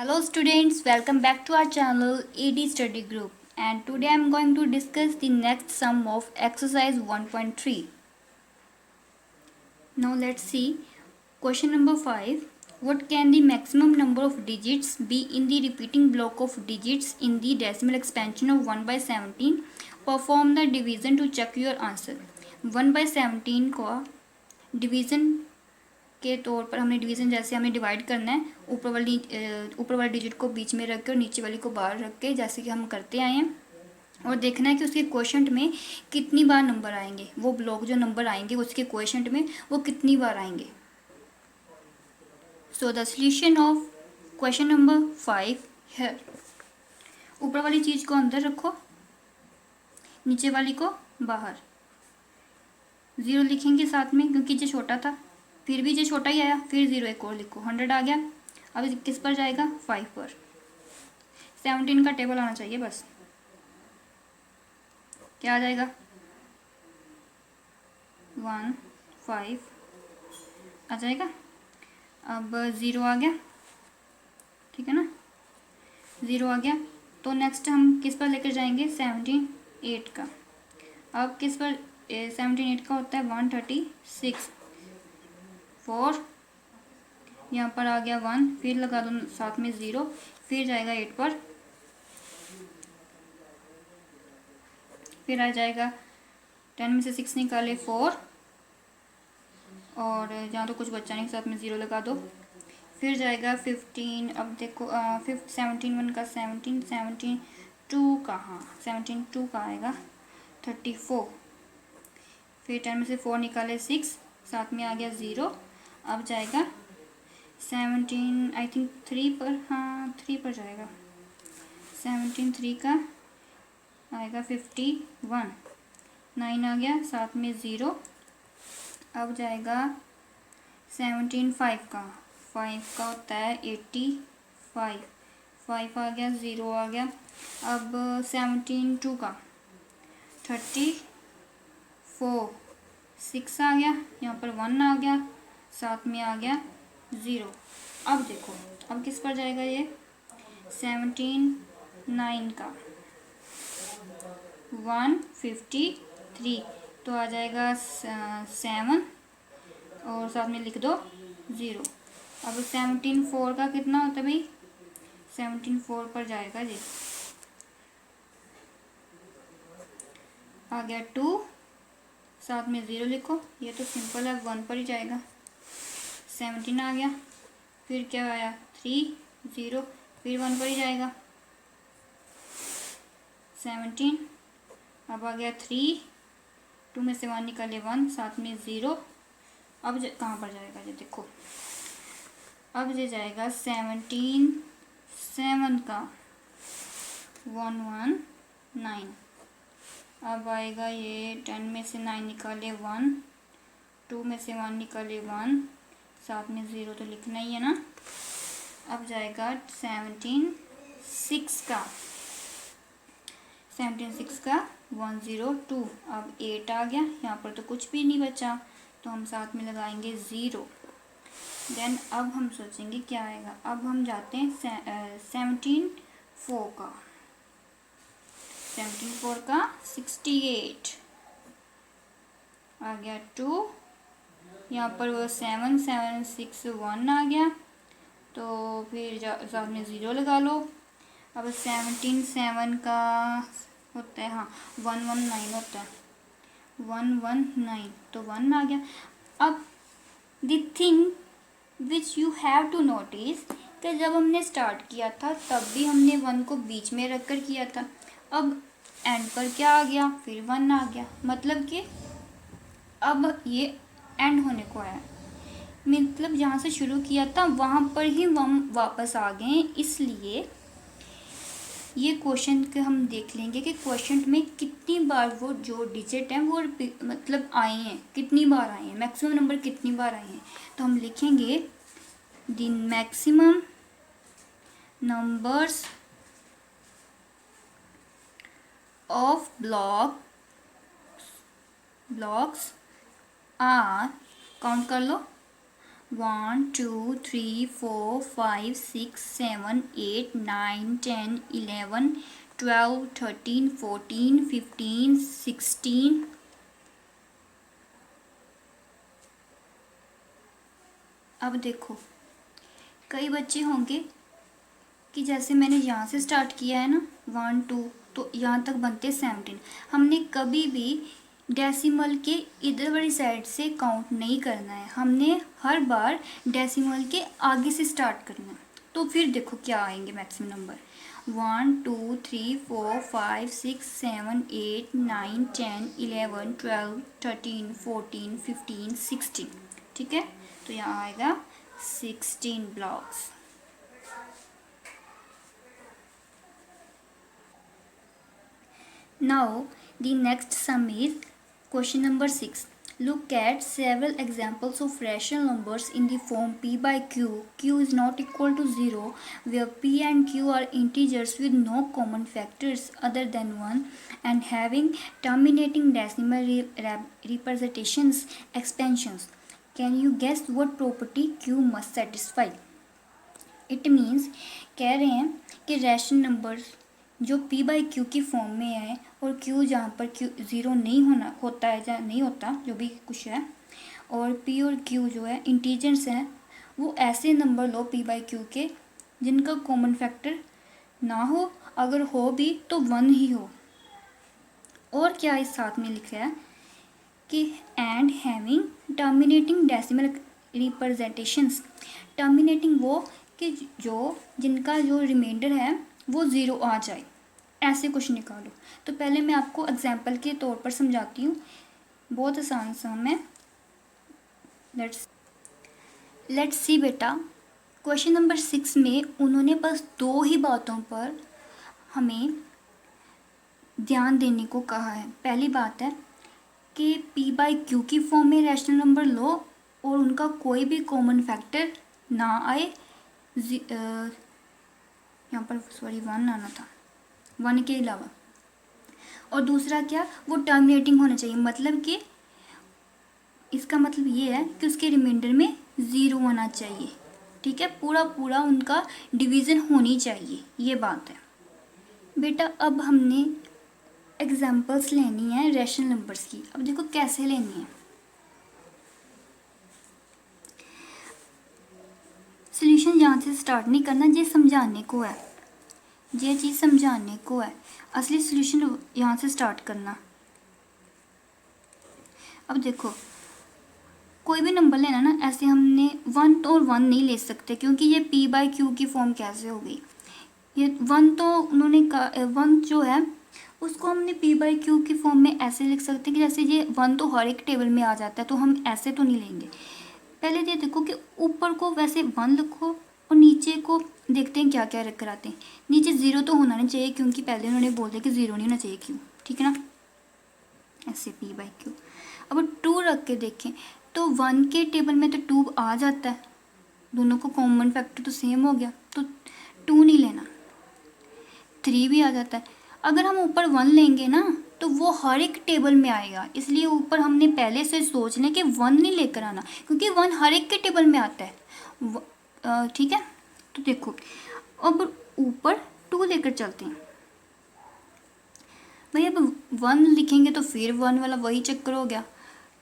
Hello students, welcome back to our channel AD Study Group, and today I am going to discuss the next sum of exercise 1.3. Now let's see question number 5. What can the maximum number of digits be in the repeating block of digits in the decimal expansion of 1 by 17? Perform the division to check your answer. 1 by 17 को division के तौर पर हमने division जैसे हमें divide करना है, ऊपर वाली डिजिट को बीच में रख के और नीचे वाली को बाहर रख के, जैसे कि हम करते आए हैं, और देखना है कि उसके क्वोशंट में कितनी बार नंबर आएंगे, वो ब्लॉक जो नंबर आएंगे उसके क्वोशंट में वो कितनी बार आएंगे। So the solution of question number 5 है, ऊपर वाली चीज़ को अंदर रखो, नीचे वाली को बाहर, 0 लिखेंगे साथ में क्योंकि ये छोटा था, फिर भी ये छोटा ही आया, फिर 0 एक और लिखो, 100 आ गया। अब किस पर जाएगा? 5 पर। 17 का टेबल आना चाहिए बस। क्या आ जाएगा? 1 5 आ जाएगा। अब 0 आ गया, ठीक है ना, 0 आ गया। तो नेक्स्ट हम किस पर लेकर जाएंगे? 17 8 का। अब किस पर 17 8 का होता है? 136 4, यहाँ पर आ गया 1, फिर लगा दो साथ में 0, फिर जाएगा 8 पर, फिर आ जाएगा 10 में से 6 निकाले 4, और यहाँ तो कुछ बच्चा नहीं, साथ में 0 लगा दो, फिर जाएगा 15। अब देखो 17 1 का 17, 17 2 का, हाँ 17 2 का आएगा 34, फिर 10 में से 4 निकाले 6, साथ में आ गया 0। अब जाएगा 17 आई थिंक 3 पर, हाँ 3 पर जाएगा, 17 3 का आएगा 51, 9 आ गया, साथ में 0। अब जाएगा 17 5 का, 5 का होता है 85, 5 आ गया, 0 आ गया। अब 17 2 का 34, 6 आ गया, यहाँ पर 1 आ गया, साथ में आ गया 0। अब देखो, अब किस पर जाएगा ये? 17 9 का 153, तो आ जाएगा 7, और साथ में लिख दो 0। अब 17 4 का कितना होता है भाई? 17 4 पर जाएगा जी, आ गया 2, साथ में 0 लिखो, ये तो सिंपल है, 1 पर ही जाएगा। 17 आ गया, फिर क्या आया? 3 0, फिर 1 पर ही जाएगा। 17, अब आ गया 3, 2 में से 1 निकाले 1, साथ में 0। अब कहाँ पर जाएगा ये देखो, अब ये जाएगा 17 7 का 119, अब आएगा ये 10 में से 9 निकाले 1, 2 में से 1 निकाले 1, साथ में 0 तो लिखना ही है ना। अब जाएगा 17 6 का 102, अब 8 आ गया, यहाँ पर तो कुछ भी नहीं बचा, तो हम साथ में लगाएंगे 0। देन अब हम सोचेंगे क्या आएगा। अब हम जाते हैं 17 4 का, 17 4 का 68 आ गया 2, यहाँ पर वो 7 7 6 1 आ गया, तो फिर साथ में 0 लगा लो। अब 17 7 का होता है, हाँ 119 होता है, 119, तो 1 आ गया। अब the thing which you have to notice कि जब हमने स्टार्ट किया था तब भी हमने 1 को बीच में रख कर किया था, अब एंड पर क्या आ गया? फिर 1 आ गया, मतलब कि अब ये एंड होने को आया, मतलब जहाँ से शुरू किया था वहाँ पर ही हम वापस आ गए। इसलिए ये क्वेश्चन के हम देख लेंगे कि क्वेश्चन में कितनी बार वो जो डिजिट हैं वो मतलब आए हैं, कितनी बार आए हैं, मैक्सिमम नंबर कितनी बार आए हैं। तो हम लिखेंगे the maximum numbers of blocks are, count कर लो, 1 2 3 4 5 6 7 8 9 10 11 12 13 14 15 16। अब देखो कई बच्चे होंगे कि जैसे मैंने यहाँ से स्टार्ट किया है ना 1 2, तो यहाँ तक बनते 17। हमने कभी भी डेसिमल के इधर वाली साइड से काउंट नहीं करना है, हमने हर बार डेसिमल के आगे से स्टार्ट करना है। तो फिर देखो क्या आएंगे मैक्सिमम नंबर 1 2 3 4 5 6 7 8 9 10 11 12 13 14 15 16। ठीक है, तो यहाँ आएगा 16 blocks. Now the next sum is question number 6. Look at several examples of rational numbers in the form p by q. Q is not equal to 0, where p and q are integers with no common factors other than 1 and having terminating decimal representations expansions. Can you guess what property q must satisfy? It means कह रहे हैं कि rational numbers जो p by Q की form में है और q जहाँ पर q ज़ीरो नहीं होता है या नहीं होता, जो भी कुछ है, और p और q जो है इंटीजर्स हैं, वो ऐसे number low p by Q के जिनका कॉमन फैक्टर ना हो, अगर हो भी तो 1 ही हो। और क्या इस साथ में लिखा है कि and having terminating decimal representations. Terminating वो कि जिनका जो रिमाइंडर है वो 0 आ जाए, ऐसे कुछ निकालो। तो पहले मैं आपको एग्जाम्पल के तौर पर समझाती हूँ, बहुत आसान सम है। लेट्स सी बेटा, क्वेश्चन नंबर 6 में उन्होंने बस 2 ही बातों पर हमें ध्यान देने को कहा है। पहली बात है कि p बाई क्यू की फॉर्म में रैशनल नंबर लो और उनका कोई भी कॉमन फैक्टर ना आए, यहाँ पर 1 आना था, 1 के अलावा। और दूसरा क्या, वो टर्मिनेटिंग होना चाहिए, मतलब कि इसका मतलब ये है कि उसके रिमाइंडर में 0 होना चाहिए। ठीक है, पूरा उनका डिवीज़न होनी चाहिए, ये बात है बेटा। अब हमने एग्जाम्पल्स लेनी है रैशनल नंबर्स की। अब देखो कैसे लेनी है। सॉल्यूशन यहाँ से स्टार्ट नहीं करना, ये समझाने को है, ये चीज़ समझाने को है, असली सॉल्यूशन यहाँ से स्टार्ट करना। अब देखो कोई भी नंबर लेना ना, ऐसे हमने 1 तो और 1 नहीं ले सकते, क्योंकि ये p बाई क्यू की फॉर्म कैसे हो गई। ये 1 तो उन्होंने 1 जो है उसको हमने p बाई क्यू की फॉर्म में ऐसे लिख सकते हैं कि जैसे ये 1 तो हर एक टेबल में आ जाता है, तो हम ऐसे तो नहीं लेंगे। पहले ये देखो कि ऊपर को वैसे 1 लिखो और नीचे को देखते हैं क्या क्या रख कर आते हैं। नीचे 0 तो होना नहीं चाहिए, क्योंकि पहले उन्होंने बोल दिया कि 0 नहीं होना चाहिए क्यों, ठीक है ना, ऐसे p बाई क्यू। अब 2 रख के देखें तो 1 के टेबल में तो 2 आ जाता है, दोनों को कॉमन फैक्टर तो सेम हो गया, तो 2 नहीं लेना। 3 भी आ जाता है। अगर हम ऊपर 1 लेंगे ना तो वो हर एक टेबल में आएगा, इसलिए ऊपर हमने पहले से सोच लें कि 1 नहीं लेकर आना, क्योंकि 1 हर एक के टेबल में आता है। ठीक है, तो देखो अब ऊपर 2 लेकर चलते हैं भाई। अब 1 लिखेंगे तो फिर 1 वाला वही चक्कर हो गया,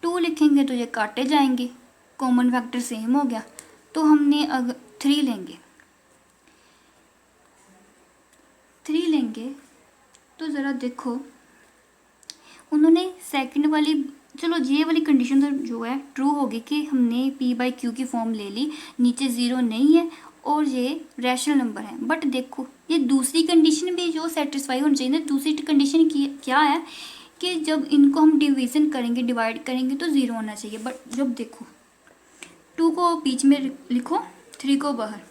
2 लिखेंगे तो ये काटे जाएंगे, कॉमन फैक्टर सेम हो गया, तो हमने अगर 3 लेंगे, 3 लेंगे तो ज़रा देखो उन्होंने सेकंड वाली, चलो ये वाली कंडीशन तो जो है ट्रू होगी कि हमने p बाई क्यू की फॉर्म ले ली, नीचे 0 नहीं है और ये रैशनल नंबर है। बट देखो ये दूसरी कंडीशन भी जो सेटिस्फाई होनी चाहिए ना, दूसरी कंडीशन की क्या है कि जब इनको हम डिवीज़न करेंगे, डिवाइड करेंगे तो 0 होना चाहिए। बट जब देखो 2 को बीच में लिखो, 3 को बाहर,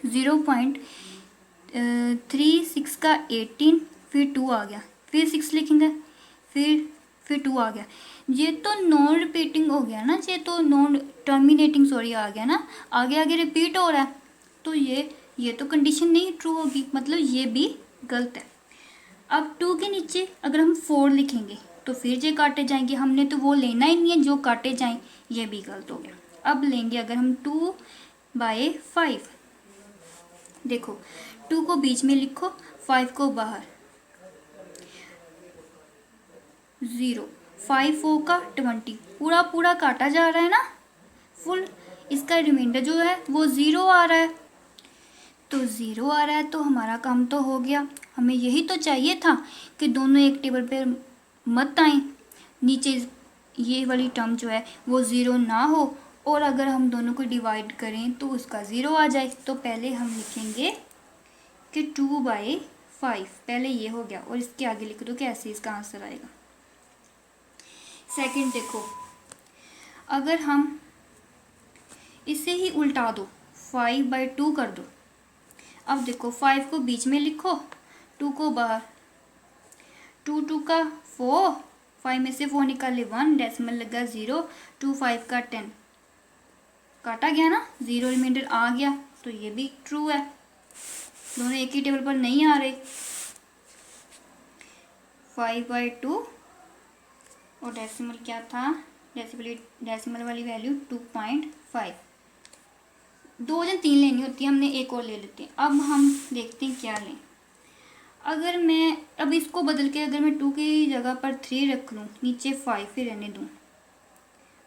0.36 का 18, फिर 2 आ गया, फिर 6 लिखेंगे, फिर 2 आ गया। ये तो नॉन रिपीटिंग हो गया ना, ये तो नॉन टर्मिनेटिंग सॉरी आ गया ना, आगे आगे रिपीट हो रहा है, तो ये तो कंडीशन नहीं ट्रू होगी, मतलब ये भी गलत है। अब 2 के नीचे अगर हम 4 लिखेंगे तो फिर ये काटे जाएंगे, हमने तो वो लेना ही नहीं है जो काटे जाएं, ये भी गलत हो गया। अब लेंगे अगर हम 2/5, देखो 2 को बीच में लिखो, 5 को बाहर, 0, 5 4 का 20, पूरा पूरा काटा जा रहा है ना फुल, इसका रिमाइंडर जो है वो 0 आ रहा है, तो 0 आ रहा है तो हमारा काम तो हो गया। हमें यही तो चाहिए था कि दोनों एक टेबल पे मत आए, नीचे ये वाली टर्म जो है वो 0 ना हो, और अगर हम दोनों को डिवाइड करें तो उसका 0 आ जाए। तो पहले हम लिखेंगे कि 2/5, पहले ये हो गया और इसके आगे लिख दो कैसे इसका आंसर आएगा। सेकंड देखो, अगर हम इसे ही उल्टा दो, 5/2 कर दो। अब देखो 5 को बीच में लिखो, 2 को बाहर, 2 2 का 4, 5 में से 4 निकाले 1, डेसिमल लगा 0, 2 5 का 10, काटा गया ना, 0 रिमाइंडर आ गया, तो ये भी ट्रू है। दोनों एक ही टेबल पर नहीं आ रहे। 5/2 और डेसिमल क्या था, डेसिमल वाली वैल्यू 2.5, 2 या 3 लेनी होती है, हमने एक और ले लेते हैं। अब हम देखते हैं क्या लें। अगर मैं अब इसको बदल के अगर मैं 2 की जगह पर 3 रख लूँ, नीचे 5 ही रहने दूँ।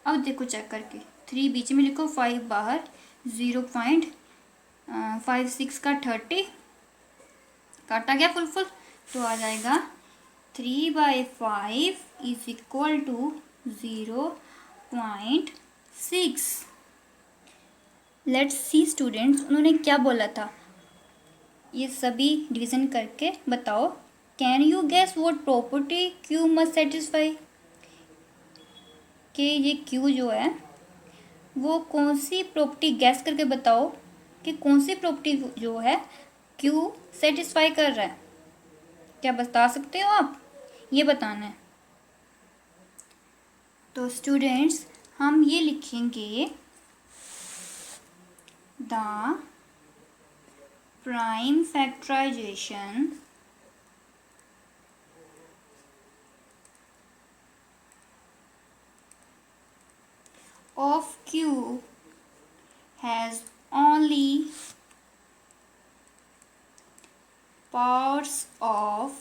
अब देखो चेक करके, 3 बीच में लिखो, 5 बाहर, 0.56 का 30, काटा गया फुल फुल, तो आ जाएगा 3/5 is equal to 0.6। Let's see students, उन्होंने क्या बोला था, ये सभी डिवीजन करके बताओ। Can you guess what property Q must satisfy, कि ये क्यू जो है वो कौन सी प्रॉपर्टी गैस करके बताओ कि कौन सी प्रॉपर्टी जो है क्यू सेटिस्फाई कर रहा है। क्या बता सकते हो आप, ये बताना है। तो स्टूडेंट्स हम ये लिखेंगे, the prime factorisation of Q has only powers of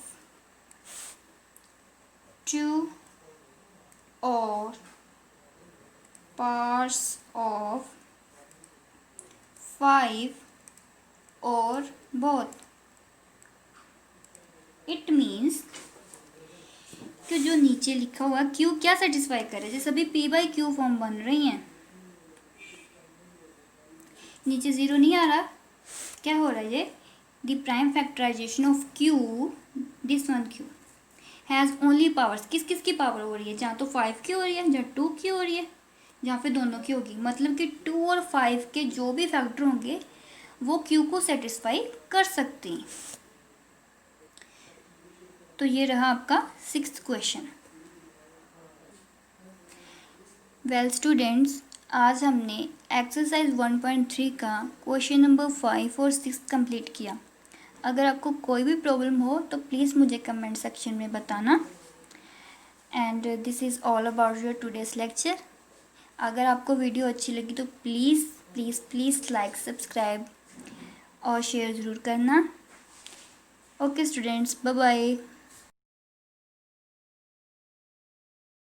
2 or powers of 5 or both. It means कि जो नीचे लिखा हुआ क्यू क्या सेटिस्फाई करे, जैसे अभी P/Q फॉर्म बन रही हैं, नीचे 0 नहीं आ रहा, क्या हो रहा है ये, the prime factorisation of Q, this one Q has only powers, किस किस की पावर हो रही है, जहाँ तो 5 की हो रही है, जहाँ 2 की हो रही है, जहाँ पे दोनों की होगी, मतलब कि 2 और 5 के जो भी फैक्टर होंगे वो क्यू को सेटिस्फाई कर सकते हैं। तो ये रहा आपका 6th क्वेश्चन। वेल स्टूडेंट्स, आज हमने एक्सरसाइज 1.3 का क्वेश्चन नंबर 5 और 6 कंप्लीट किया। अगर आपको कोई भी प्रॉब्लम हो तो प्लीज़ मुझे कमेंट सेक्शन में बताना। And this is all about your today's lecture. अगर आपको वीडियो अच्छी लगी तो please please please like, subscribe और शेयर ज़रूर करना। Okay students, bye bye.